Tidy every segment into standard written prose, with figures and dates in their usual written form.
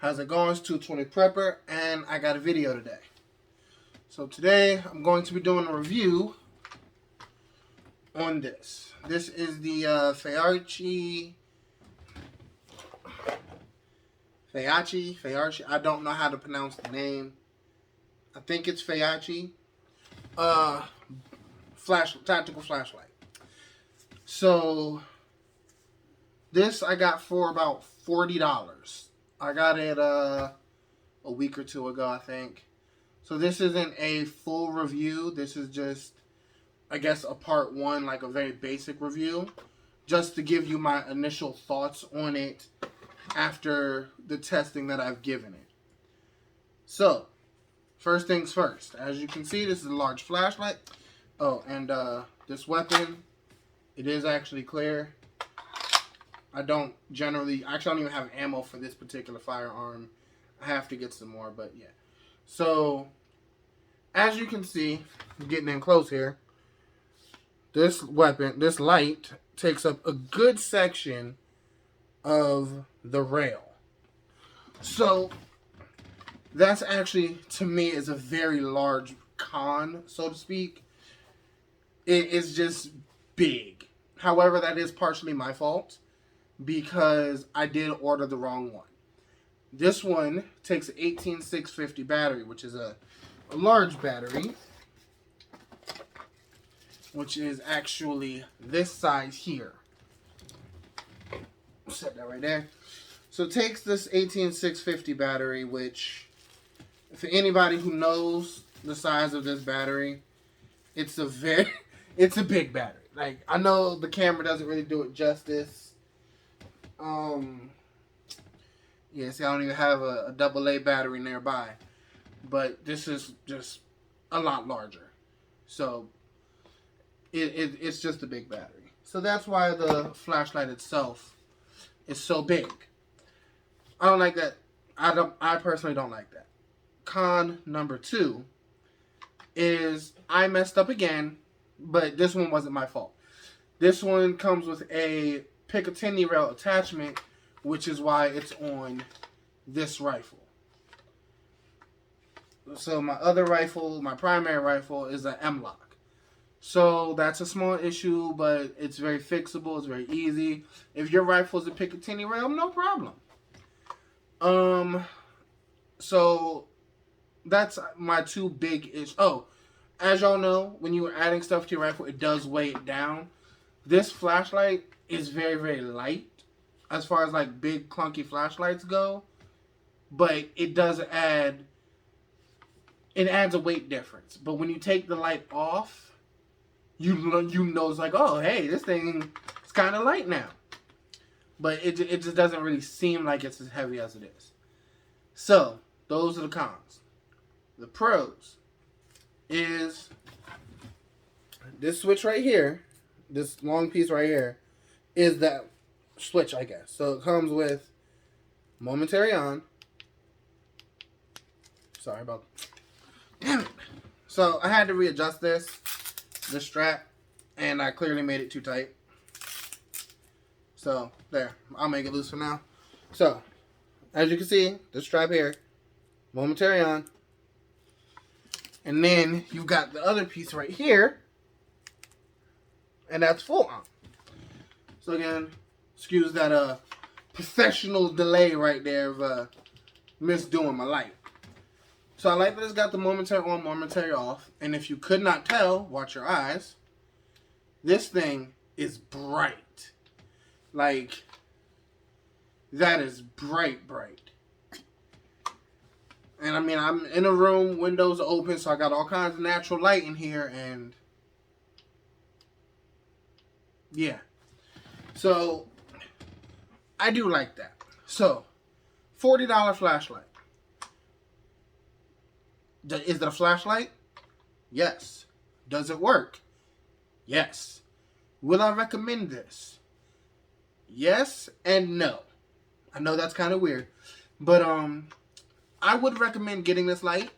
How's it going? It's 220 Prepper, and I got a video today. So today, I'm going to be doing a review on this. This is the Feyachi. I don't know how to pronounce the name. I think it's Feyachi. Tactical flashlight. So, this I got for about $40. I got it a week or two ago, I think. So this isn't a full review. This is just, I guess, a part one, like a very basic review, just to give you my initial thoughts on it after the testing that I've given it. So, first things first. As you can see, this is a large flashlight. Oh, and this weapon, it is actually clear. I don't generally, actually I don't even have ammo for this particular firearm. I have to get some more, but yeah. So, as you can see, I'm getting in close here, this weapon, this light, takes up a good section of the rail. So, that's actually, to me, is a very large con, so to speak. It is just big. However, that is partially my fault, because I did order the wrong one. This one takes an 18650 battery, which is a large battery, which is actually this size here. Set that right there. So it takes this 18650 battery, which, for anybody who knows the size of this battery, it's a big battery. Like, I know the camera doesn't really do it justice. Yeah, see, I don't even have a AA battery nearby, but this is just a lot larger. So, it's just a big battery. So that's why the flashlight itself is so big. I don't like that. I personally don't like that. Con number 2 is I messed up again, but this one wasn't my fault. This one comes with a Picatinny rail attachment, which is why it's on this rifle. So my other rifle, my primary rifle, is an M-LOK. So that's a small issue, but it's very fixable. It's very easy. If your rifle is a Picatinny rail, no problem. So that's my two big issues. Oh, as y'all know, when you are adding stuff to your rifle, it does weigh it down. This flashlight is very, very light as far as like big clunky flashlights go, but it does add, it adds a weight difference. But when you take the light off, you know it's like, oh, hey, this thing is kind of light now. But it just doesn't really seem like it's as heavy as it is. So, those are the cons. The pros is this switch right here, this long piece right here, is that switch, I guess. So it comes with momentary on. Sorry about that. Damn it. So I had to readjust the strap, and I clearly made it too tight. So there, I'll make it loose for now. So, as you can see, the strap here, momentary on. And then you've got the other piece right here, and that's full on. So again, excuse that professional delay right there of misdoing my light. So I like that it's got the momentary on, momentary off. And if you could not tell, watch your eyes. This thing is bright. Like, that is bright, bright. And I mean, I'm in a room, windows open, so I got all kinds of natural light in here, and yeah. So, I do like that. So, $40 flashlight. Is it a flashlight? Yes. Does it work? Yes. Will I recommend this? Yes and no. I know that's kind of weird, but I would recommend getting this light.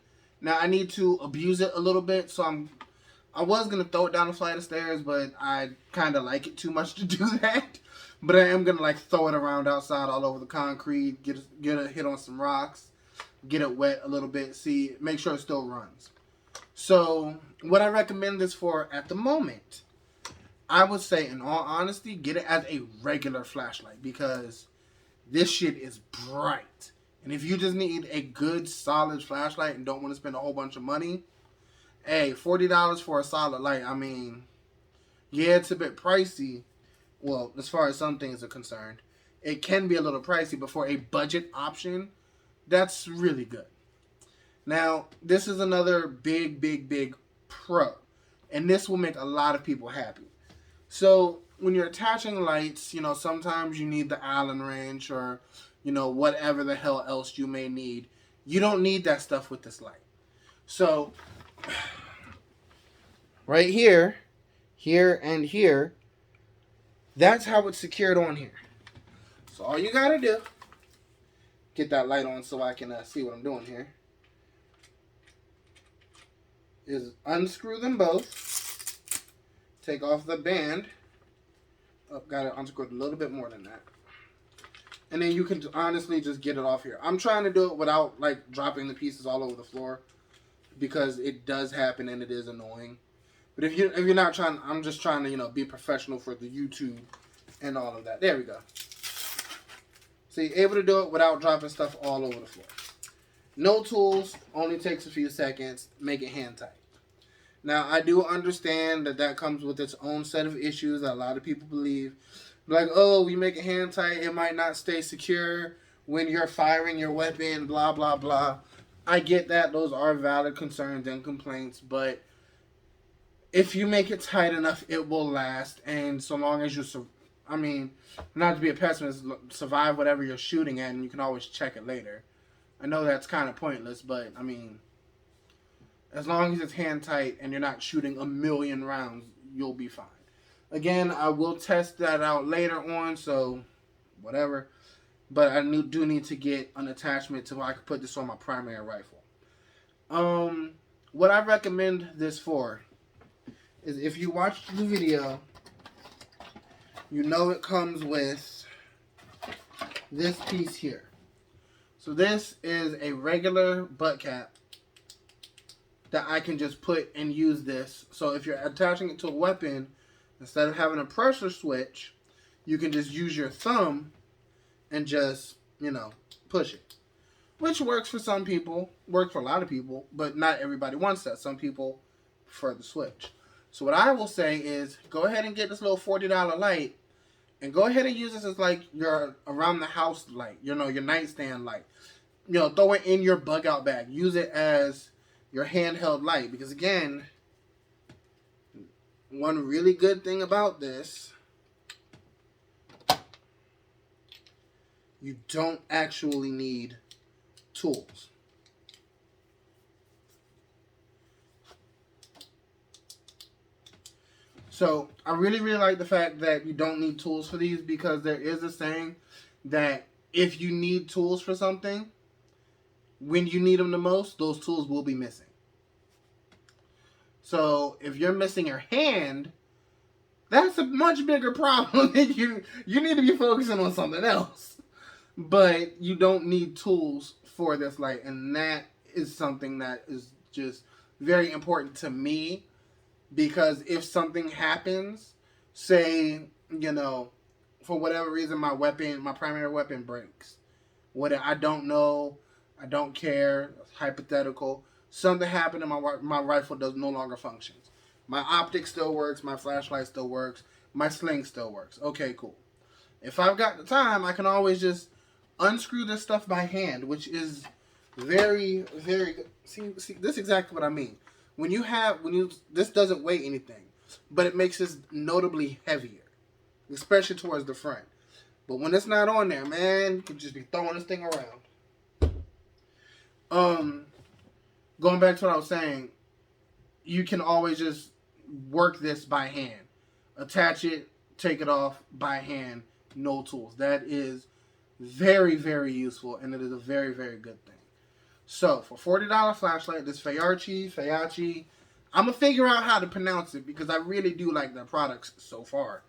Now I need to abuse it a little bit, so I was gonna throw it down a flight of stairs, but I kind of like it too much to do that. But I am gonna like throw it around outside all over the concrete, get a hit on some rocks, get it wet a little bit, see, make sure it still runs. So what I recommend this for at the moment, I would say in all honesty, get it as a regular flashlight because this shit is bright. And if you just need a good solid flashlight and don't want to spend a whole bunch of money, hey, $40 for a solid light, I mean, yeah, it's a bit pricey. Well, as far as some things are concerned, it can be a little pricey, but for a budget option, that's really good. Now, this is another big pro, and this will make a lot of people happy. So, when you're attaching lights, you know, sometimes you need the Allen wrench or, you know, whatever the hell else you may need. You don't need that stuff with this light. So, right here, and here, that's how it's secured on here. So all you gotta do, get that light on so I can see what I'm doing here, is unscrew them both, take off the band. Oh, gotta unscrew it a little bit more than that. And then you can honestly just get it off here. I'm trying to do it without like dropping the pieces all over the floor because it does happen and it is annoying. But if you're not trying, I'm just trying to, you know, be professional for the YouTube and all of that. There we go. So you're able to do it without dropping stuff all over the floor. No tools, only takes a few seconds, make it hand tight. Now, I do understand that that comes with its own set of issues that a lot of people believe. Like, oh, we make it hand tight, it might not stay secure when you're firing your weapon, blah, blah, blah. I get that. Those are valid concerns and complaints, but if you make it tight enough, it will last. And so long as you, I mean, not to be a pessimist, survive whatever you're shooting at, and you can always check it later. I know that's kind of pointless, but I mean, as long as it's hand tight and you're not shooting a million rounds, you'll be fine. Again, I will test that out later on, so whatever. But I do need to get an attachment to where I can put this on my primary rifle. What I recommend this for is if you watch the video, you know it comes with this piece here. So this is a regular butt cap that I can just put and use this. So if you're attaching it to a weapon, instead of having a pressure switch, you can just use your thumb and just, you know, push it. Which works for some people, works for a lot of people, but not everybody wants that. Some people prefer the switch. So what I will say is go ahead and get this little $40 light and go ahead and use this as like your around the house light, you know, your nightstand light. You know, throw it in your bug out bag. Use it as your handheld light because again, one really good thing about this, you don't actually need tools. So I really like the fact that you don't need tools for these because there is a saying that if you need tools for something, when you need them the most, those tools will be missing. So if you're missing your hand, that's a much bigger problem. You need to be focusing on something else. But you don't need tools for this light, and that is something that is just very important to me. Because if something happens, say, you know, for whatever reason my primary weapon breaks. I don't know, I don't care, it's hypothetical. Something happened and my rifle no longer functions. My optics still works, my flashlight still works, my sling still works. Okay, cool. If I've got the time, I can always just unscrew this stuff by hand, which is very good. See, this is exactly what I mean. This doesn't weigh anything, but it makes this notably heavier, especially towards the front. But when it's not on there, man, you can just be throwing this thing around. Going back to what I was saying, you can always just work this by hand. Attach it, take it off by hand, no tools. That is very useful, and it is a very good thing. So, for $40 flashlight, this Feyachi, I'm going to figure out how to pronounce it because I really do like their products so far.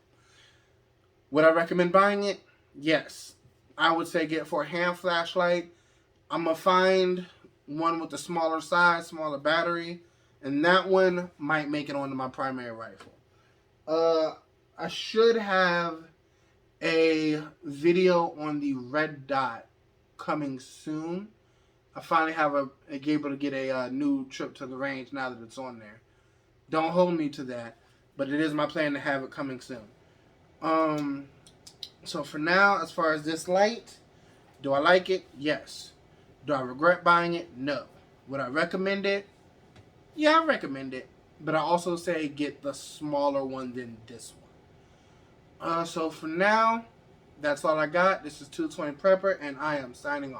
Would I recommend buying it? Yes. I would say get for a hand flashlight. I'm going to find one with the smaller size, smaller battery, and that one might make it onto my primary rifle. I should have a video on the red dot coming soon. I finally have able to get a new trip to the range now that it's on there. Don't hold me to that, but it is my plan to have it coming soon. So for now, as far as this light, do I like it? Yes. Do I regret buying it? No. Would I recommend it? Yeah, I recommend it. But I also say get the smaller one than this one. So for now, that's all I got. This is 220 Prepper, and I am signing off.